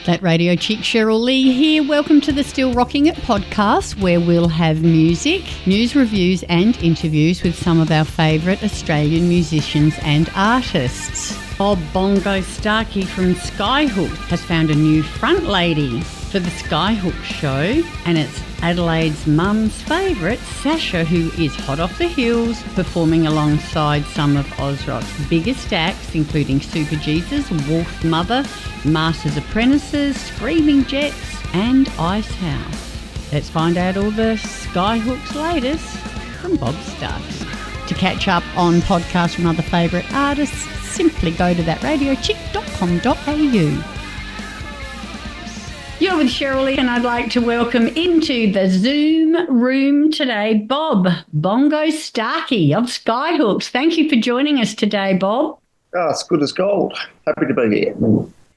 That radio chick Cheryl Lee here. Welcome to the Still Rocking It podcast, where we'll have music, news reviews and interviews with some of our favourite Australian musicians and artists. Bongo Starkey from Skyhooks has found a new front lady for the Skyhooks Show, and it's Adelaide's mum's favourite, Sasha, who is hot off the heels, performing alongside some of Ozrock's biggest acts, including Super Jesus, Wolf Mother, Masters Apprentices, Screaming Jets and Ice House. Let's find out all the Skyhooks latest from Bob Starkey. To catch up on podcasts from other favourite artists, simply go to thatradiochick.com.au. You're with Cheryl Lee, and I'd like to welcome into the Zoom room today Bongo Starkey of Skyhooks. Thank you for joining us today, Bob. Oh, it's good as gold. Happy to be here.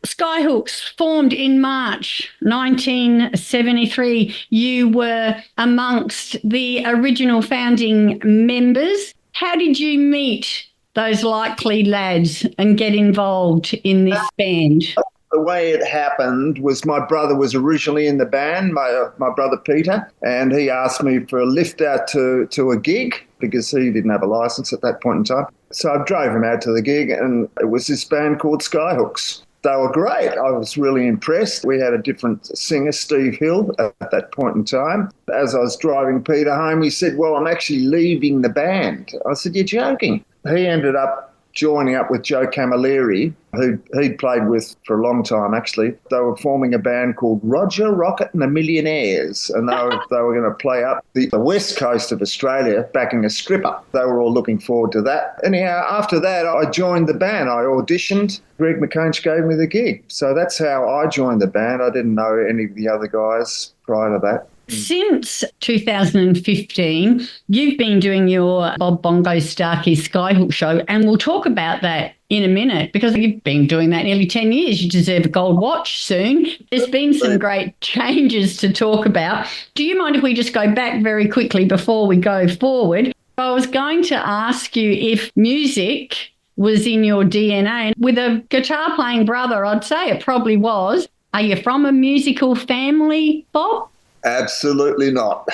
Skyhooks formed in March 1973. You were amongst the original founding members. How did you meet those likely lads and get involved in this band? The way it happened was my brother was originally in the band, my brother Peter, and he asked me for a lift out to a gig because he didn't have a licence at that point in time. So I drove him out to the gig, and it was this band called Skyhooks. They were great. I was really impressed. We had a different singer, Steve Hill, at that point in time. As I was driving Peter home, he said, "Well, I'm actually leaving the band." I said, "You're joking." He ended up joining up with Joe Camilleri, who he'd played with for a long time, actually. They were forming a band called Roger, Rocket and the Millionaires, and they were going to play up the west coast of Australia, backing a stripper. They were all looking forward to that. Anyhow, after that, I joined the band. I auditioned. Greg McConch gave me the gig. So that's how I joined the band. I didn't know any of the other guys prior to that. Since 2015, you've been doing your Bongo Starkey Skyhooks Show, and we'll talk about that in a minute because you've been doing that nearly 10 years. You deserve a gold watch soon. There's been some great changes to talk about. Do you mind if we just go back very quickly before we go forward? I was going to ask you if music was in your DNA. With a guitar-playing brother, I'd say it probably was. Are you from a musical family, Bob? Absolutely not.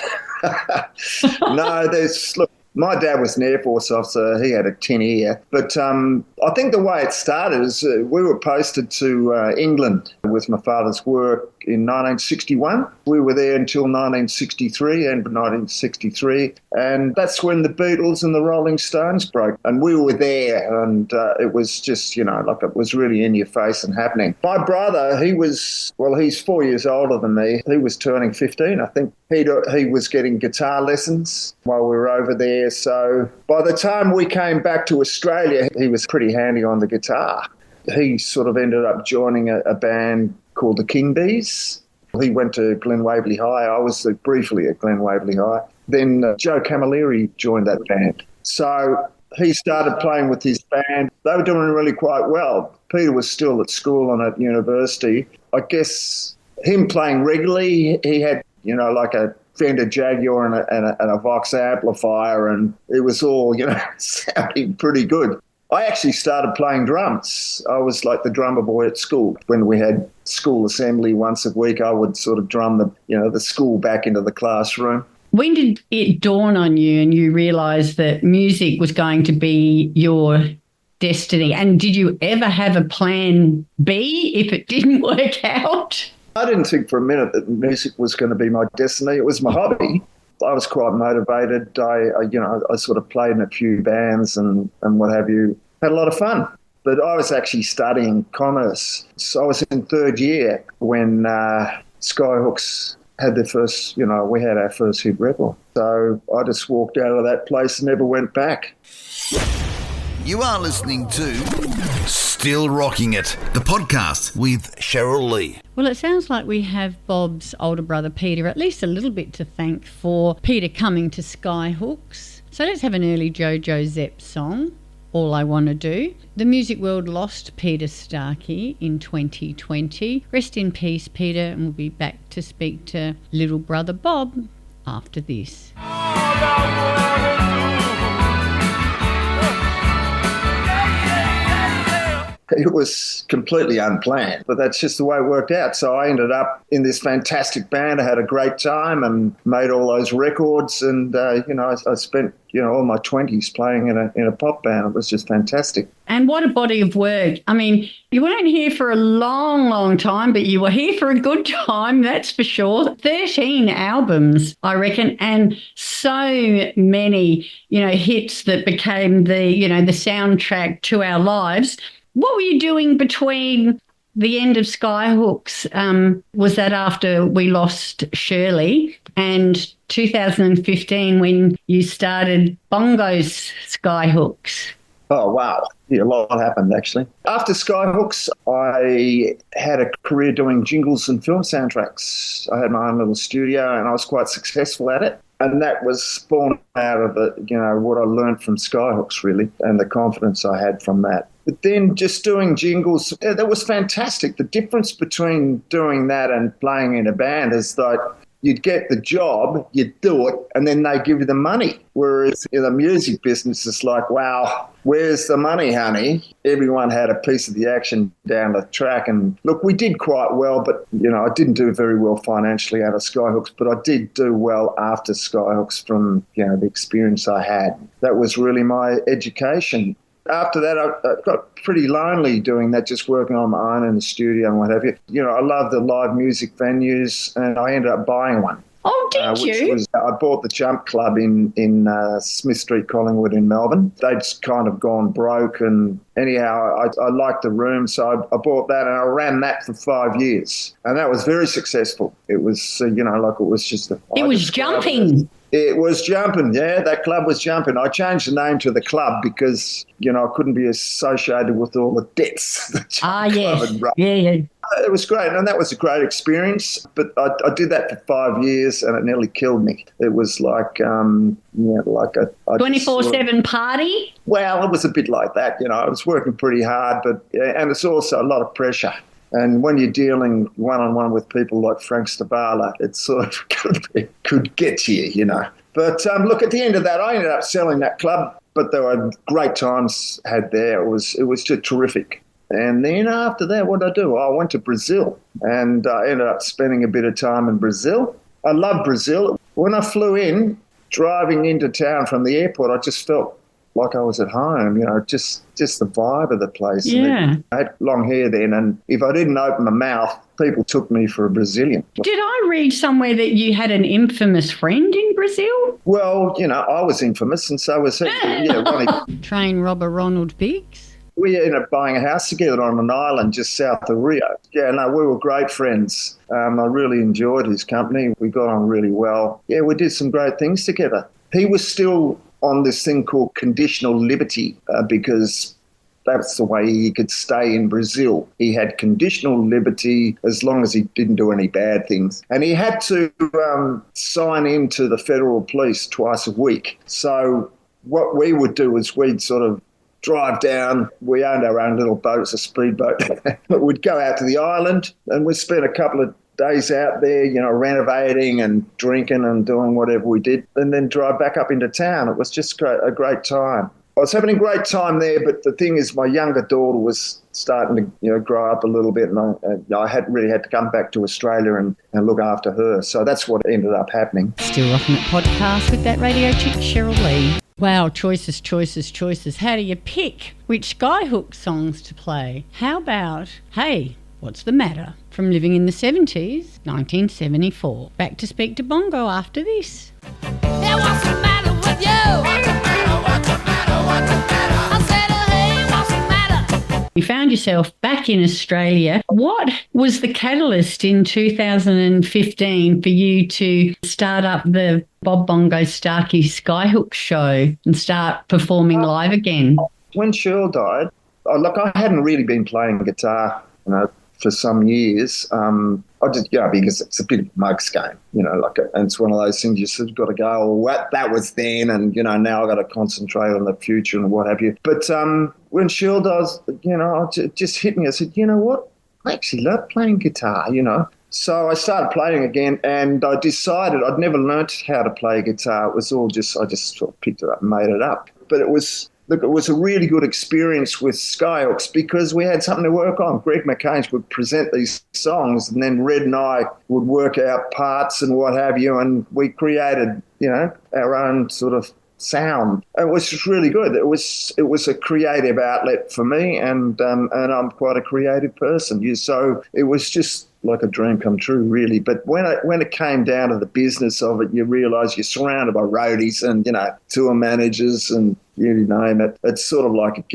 No, look, my dad was an Air Force officer. He had a tin ear. But I think the way it started is we were posted to England with my father's work in 1961. We were there until 1963, and 1963. And that's when the Beatles and the Rolling Stones broke. And we were there, and it was just, like it was really in your face and happening. My brother, he's 4 years older than me. He was turning 15, I think. He was getting guitar lessons while we were over there. So by the time we came back to Australia, he was pretty handy on the guitar. He sort of ended up joining a band called the King Bees. He went to Glen Waverley High. I was briefly at Glen Waverley High. Then Joe Camilleri joined that band. So he started playing with his band. They were doing really quite well. Peter was still at school and at university. I guess him playing regularly, he had, like a Fender Jaguar and a Vox amplifier, and it was all, sounding pretty good. I actually started playing drums. I was like the drummer boy at school. When we had school assembly once a week, I would sort of drum the school back into the classroom. When did it dawn on you and you realise that music was going to be your destiny? And did you ever have a plan B if it didn't work out? I didn't think for a minute that music was going to be my destiny. It was my hobby. I was quite motivated. I sort of played in a few bands and what have you. Had a lot of fun. But I was actually studying commerce. So I was in third year when Skyhooks had their first, we had our first hit record. So I just walked out of that place and never went back. You are listening to Still Rocking It, the podcast with Cheryl Lee. Well, it sounds like we have Bob's older brother Peter at least a little bit to thank for Peter coming to Skyhooks. So let's have an early JoJo Zepp song, All I Want to Do. The music world lost Peter Starkey in 2020. Rest in peace, Peter, and we'll be back to speak to little brother Bob after this. It was completely unplanned, but that's just the way it worked out. So I ended up in this fantastic band. I had a great time and made all those records. And, I spent, all my 20s playing in a pop band. It was just fantastic. And what a body of work. I mean, you weren't here for a long, long time, but you were here for a good time, that's for sure. 13 albums, I reckon, and so many, hits that became the soundtrack to our lives. What were you doing between the end of Skyhooks? Was that after we lost Shirley, and 2015 when you started Bongo's Skyhooks? Oh, wow. Yeah, a lot happened, actually. After Skyhooks, I had a career doing jingles and film soundtracks. I had my own little studio and I was quite successful at it. And that was spawned out of what I learned from Skyhooks, really, and the confidence I had from that. But then just doing jingles, that was fantastic. The difference between doing that and playing in a band is that you'd get the job, you'd do it, and then they give you the money. Whereas in the music business, it's like, wow, where's the money, honey? Everyone had a piece of the action down the track. And look, we did quite well, but, I didn't do very well financially out of Skyhooks, but I did do well after Skyhooks from, the experience I had. That was really my education. After that, I got pretty lonely doing that, just working on my own in the studio and what have you. I love the live music venues, and I ended up buying one. Oh, did you? I bought the Jump Club in Smith Street, Collingwood in Melbourne. They'd kind of gone broke, and anyhow, I liked the room, so I bought that, and I ran that for 5 years. And that was very successful. It was, it was just... It was jumping. It was jumping, yeah. That club was jumping. I changed the name to the club because, I couldn't be associated with all the debts. Yeah. Yeah. It was great, and that was a great experience. But I did that for 5 years, and it nearly killed me. It was like, like a 24/7 party. Well, it was a bit like that. I was working pretty hard, and it's also a lot of pressure. And when you're dealing one-on-one with people like Frank Stabala, it sort of could get to you, But look, at the end of that, I ended up selling that club, but there were great times had there. It was just terrific. And then after that, what did I do? I went to Brazil, and I ended up spending a bit of time in Brazil. I love Brazil. When I flew in, driving into town from the airport, I just felt like I was at home, just the vibe of the place. Yeah. I had long hair then, and if I didn't open my mouth, people took me for a Brazilian. Did I read somewhere that you had an infamous friend in Brazil? Well, I was infamous, and so was he. Ronnie. Train robber Ronald Biggs? We ended up buying a house together on an island just south of Rio. Yeah, no, we were great friends. I really enjoyed his company. We got on really well. Yeah, we did some great things together. He was still on this thing called conditional liberty because that's the way he could stay in Brazil. He had conditional liberty as long as he didn't do any bad things. And he had to sign into the federal police twice a week. So what we would do is we'd sort of drive down. We owned our own little boat. It's a speedboat. We'd go out to the island and we'd spend a couple of days out there, renovating and drinking and doing whatever we did, and then drive back up into town. It was just a great time. I was having a great time there, but the thing is my younger daughter was starting to grow up a little bit, and I had to come back to Australia and look after her. So that's what ended up happening. Still Rocking It podcast with that radio chick Cheryl Lee. Wow, choices. How do you pick which Skyhook songs to play? How about, Hey, What's the Matter? From Living in the 70s, 1974. Back to speak to Bongo after this. Hey, what's the matter with you? What's the matter? What's the matter? What's the matter? I said, hey, what's the matter? You found yourself back in Australia. What was the catalyst in 2015 for you to start up the Bob Bongo Starkey Skyhooks Show and start performing live again? When Cheryl died, I hadn't really been playing guitar, for some years. I just, because it's a bit of a mug's game, and it's one of those things you sort of got to go, well, that was then, and, now I've got to concentrate on the future and what have you. But when Cheryl does, it just hit me. I said, you know what? I actually love playing guitar, So I started playing again, and I decided I'd never learnt how to play guitar. It was all I just sort of picked it up and made it up. But it was look, it was a really good experience with Skyhooks because we had something to work on. Greg McCain would present these songs, and then Red and I would work out parts and what have you, and we created, our own sort of sound. It was just really good. It was a creative outlet for me, and I'm quite a creative person. So it was just like a dream come true, really. But when it came down to the business of it, you realise you're surrounded by roadies and tour managers and you name it. It's sort of like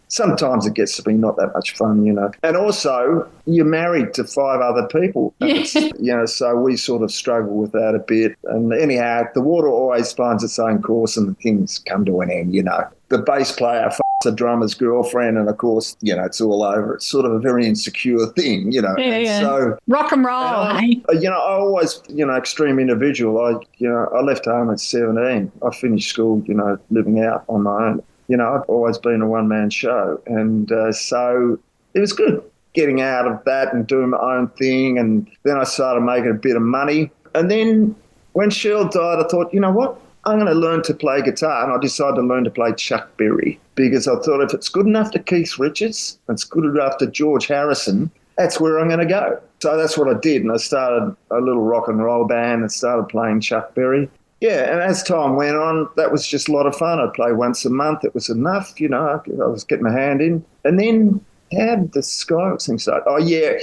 sometimes it gets to be not that much fun, And also, you're married to 5 other people. Yeah. So we sort of struggle with that a bit. And anyhow, the water always finds its own course and things come to an end, The bass player the drummer's girlfriend, and of course, it's all over. It's sort of a very insecure thing, Yeah. So rock and roll, I always, extreme individual. I left home at 17. I finished school, living out on my own. I've always been a one-man show, and so it was good getting out of that and doing my own thing, and then I started making a bit of money. And then when Cheryl died, I thought, you know what? I'm going to learn to play guitar, and I decided to learn to play Chuck Berry because I thought if it's good enough to Keith Richards, it's good enough to George Harrison, that's where I'm going to go. So that's what I did, and I started a little rock and roll band and started playing Chuck Berry. Yeah, and as time went on, that was just a lot of fun. I'd play once a month. It was enough, I was getting my hand in. And then how did the Skyhooks thing start? Oh, yeah,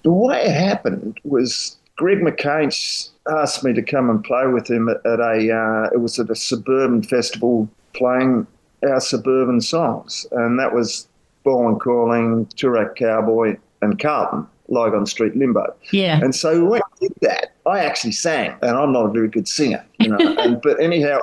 the way it happened was Greg McCain asked me to come and play with him at a suburban festival playing our suburban songs. And that was Ball and Calling, Toorak Cowboy and Carlton, Lygon Street Limbo. Yeah. And so when I did that, I actually sang, and I'm not a very good singer, but anyhow,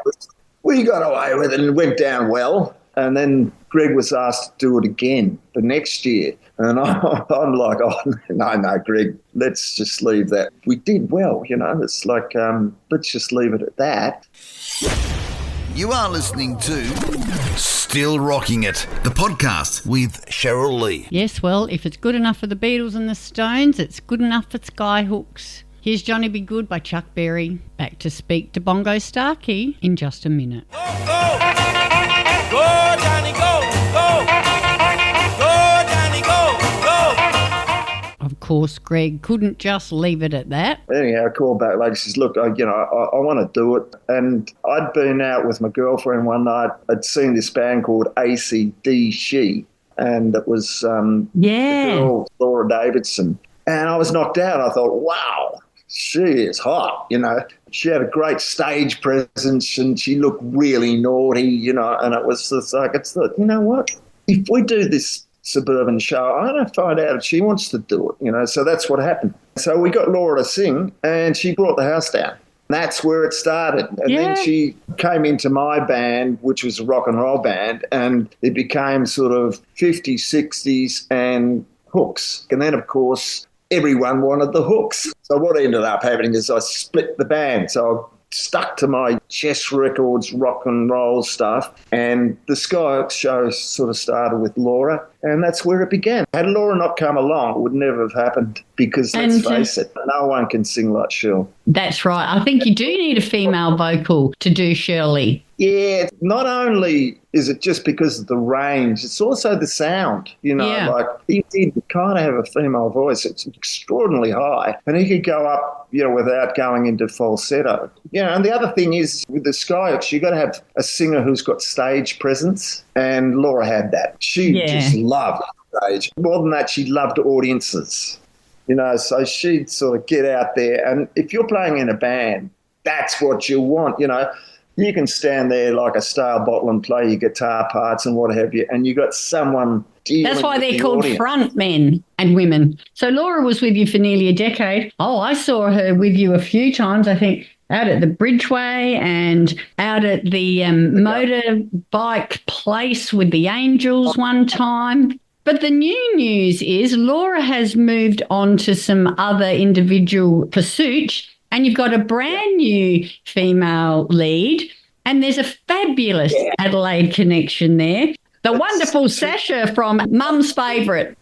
we got away with it and it went down well. And then Greg was asked to do it again the next year. And I'm like, oh, no, Greg, let's just leave that. We did well, it's like, let's just leave it at that. You are listening to Still Rocking It, the podcast with Cheryl Lee. Yes, well, if it's good enough for the Beatles and the Stones, it's good enough for Skyhooks. Here's Johnny Be Good by Chuck Berry. Back to speak to Bongo Starkey in just a minute. Go, go, go, Johnny, go, go, go, Johnny, go, go. Of course, Greg couldn't just leave it at that. Anyhow, I called back later. She says, look, I want to do it. And I'd been out with my girlfriend one night. I'd seen this band called AC/DC, and it was the girl, Laura Davidson. And I was knocked out. I thought, wow, she is hot, She had a great stage presence and she looked really naughty, and it was just like, it's like, you know what? If we do this suburban show, I'm going to find out if she wants to do it, So that's what happened. So we got Laura to sing and she brought the house down. That's where it started. And then she came into my band, which was a rock and roll band, and it became sort of 50s, 60s and hooks. And then, of course, everyone wanted the hooks. So what ended up happening is I split the band. So I stuck to my Chess Records rock and roll stuff, and the Skyhooks Show sort of started with Laura, and that's where it began. Had Laura not come along, it would never have happened because, let's face it, no one can sing like Cheryl. That's right. I think you do need a female vocal to do Shirley. Yeah, not only is it just because of the range, it's also the sound, like he did kind of have a female voice. It's extraordinarily high, and he could go up, without going into falsetto. And the other thing is with the Skyhooks, you got to have a singer who's got stage presence, and Laura had that. She just loved stage. More than that, she loved audiences, so she'd sort of get out there, and if you're playing in a band, that's what you want, You can stand there like a stale bottle and play your guitar parts and what have you, and you got someone dealing That's why with they're the called audience. front men and women. So Laura was with you for nearly a decade. Oh, I saw her with you a few times, I think, out at the Bridgeway and out at the motorbike place with the Angels one time. But the new news is Laura has moved on to some other individual pursuits, and you've got a brand new female lead, and there's a fabulous Adelaide connection there. The wonderful Sasha from Mum's Favourite.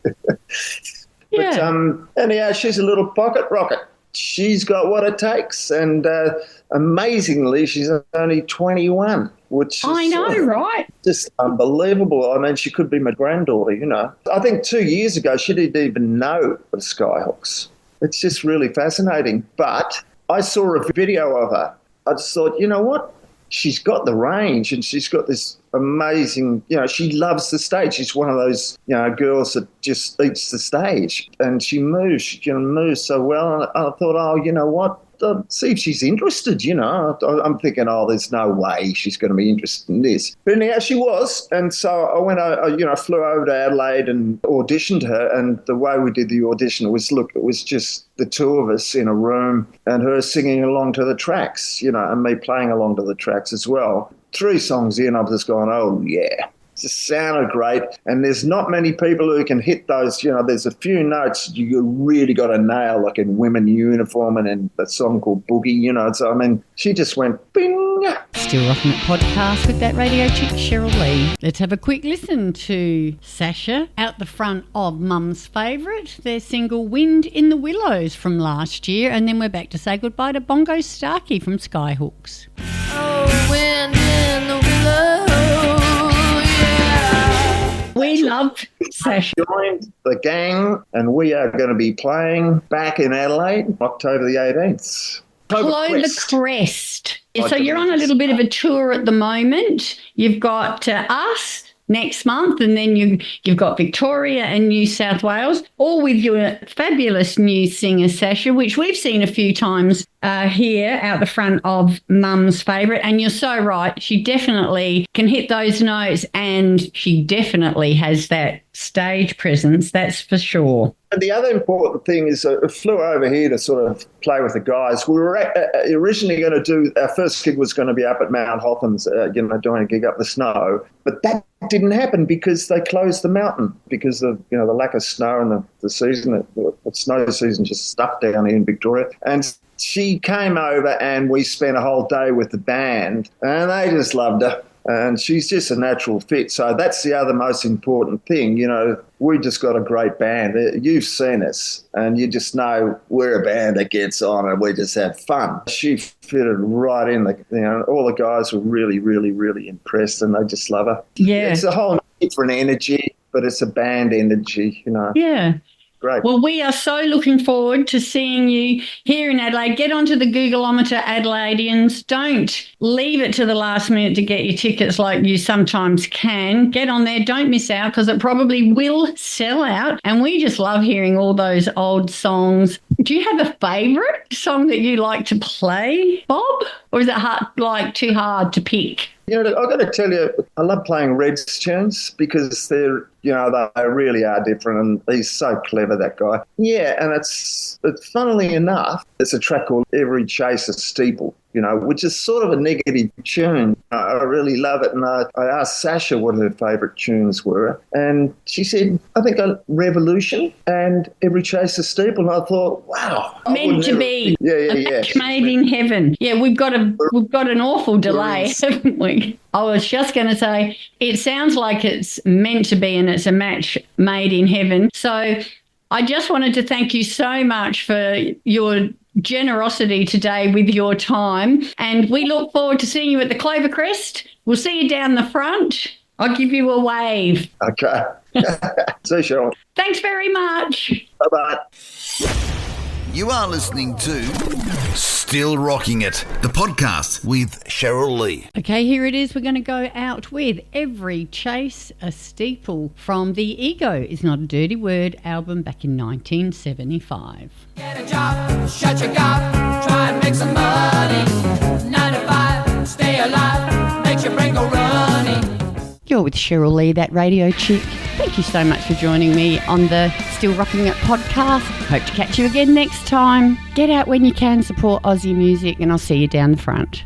But anyhow, she's a little pocket rocket. she's got what it takes. And amazingly, she's only 21, which is I know, right? just unbelievable. I mean, she could be my granddaughter, you know. I think 2 years ago, she didn't even know of Skyhooks. It's just really fascinating. But I saw a video of her. I just thought, you know what? She's got the range and she's got this amazing, you know, she loves the stage. She's one of those, you know, girls that just eats the stage, and she moves, moves so well. And I thought, oh, you know what? See if she's interested, you know. I'm thinking, oh, there's no way she's going to be interested in this. But anyhow, she was. And so I went, flew over to Adelaide and auditioned her. And the way we did the audition was, it was just the two of us in a room and her singing along to the tracks, you know, and me playing along to the tracks as well. 3 songs in, I've just gone, oh, yeah. Just sounded great, and there's not many people who can hit those. You know, there's a few notes you really got to nail, like in Women Uniform and in that song called Boogie, you know. So, I mean, she just went bing. Still Rocking It podcast with that radio chick Cheryl Lee. Let's have a quick listen to Sasha out the front of Mum's favourite, their single Wind in the Willows from last year, and then we're back to say goodbye to Bongo Starkey from Skyhooks. Oh, wind in the willows. We love Sasha. Joined the gang, and we are going to be playing back in Adelaide, October the 18th. Clover Crest. So you're on a little bit of a tour at the moment. You've got us next month, and then you've got Victoria and New South Wales, all with your fabulous new singer, Sasha, which we've seen a few times here out the front of Mum's favourite. And you're so right. She definitely can hit those notes, and she definitely has that stage presence, that's for sure. And the other important thing is I flew over here to sort of play with the guys. We were originally going to do, our first gig was going to be up at Mount Hotham's, doing a gig up the snow. But that didn't happen because they closed the mountain because of, the lack of snow and the season, the snow season just stuck down here in Victoria. And she came over and we spent a whole day with the band, and they just loved her. And she's just a natural fit. So that's the other most important thing. We just got a great band. You've seen us, and you just know we're a band that gets on and we just have fun. She fitted right in. All the guys were really, really, really impressed, and they just love her. Yeah. It's a whole different energy, but it's a band energy, Yeah. Great. Well, we are so looking forward to seeing you here in Adelaide. Get onto the Googleometer, Adelaideans. Don't leave it to the last minute to get your tickets like you sometimes can. Get on there. Don't miss out, because it probably will sell out. And we just love hearing all those old songs. Do you have a favourite song that you like to play, Bob? Or is it too hard to pick? I've got to tell you, I love playing Red's tunes because they're, they really are different, and he's so clever, that guy. Yeah, and it's funnily enough, it's a track called Every Chase a Steeple, which is sort of a negative tune. I really love it, and I asked Sasha what her favourite tunes were, and she said, I think Revolution and Every Chase a Steeple, and I thought, wow. Meant to be. Yeah. Match made in heaven. Yeah, we've got an awful delay, haven't we? I was just going to say, it sounds like it's meant to be, and it's a match made in heaven. So I just wanted to thank you so much for your generosity today with your time, and we look forward to seeing you at the Clover Crest. We'll see you down the front. I'll give you a wave. Okay. See you, Cheryl. Thanks very much. Bye-bye. You are listening to Still Rocking It, the podcast with Cheryl Lee. Okay, here it is. We're going to go out with Every Chase a Steeple from the Ego Is Not a Dirty Word album back in 1975. Get a job, shut your gob, try and make some money. 9 to 5, stay alive, makes your brain go running. You're with Cheryl Lee, that radio chick. Thank you so much for joining me on the Still Rocking It podcast. Hope to catch you again next time. Get out when you can, support Aussie music, and I'll see you down the front.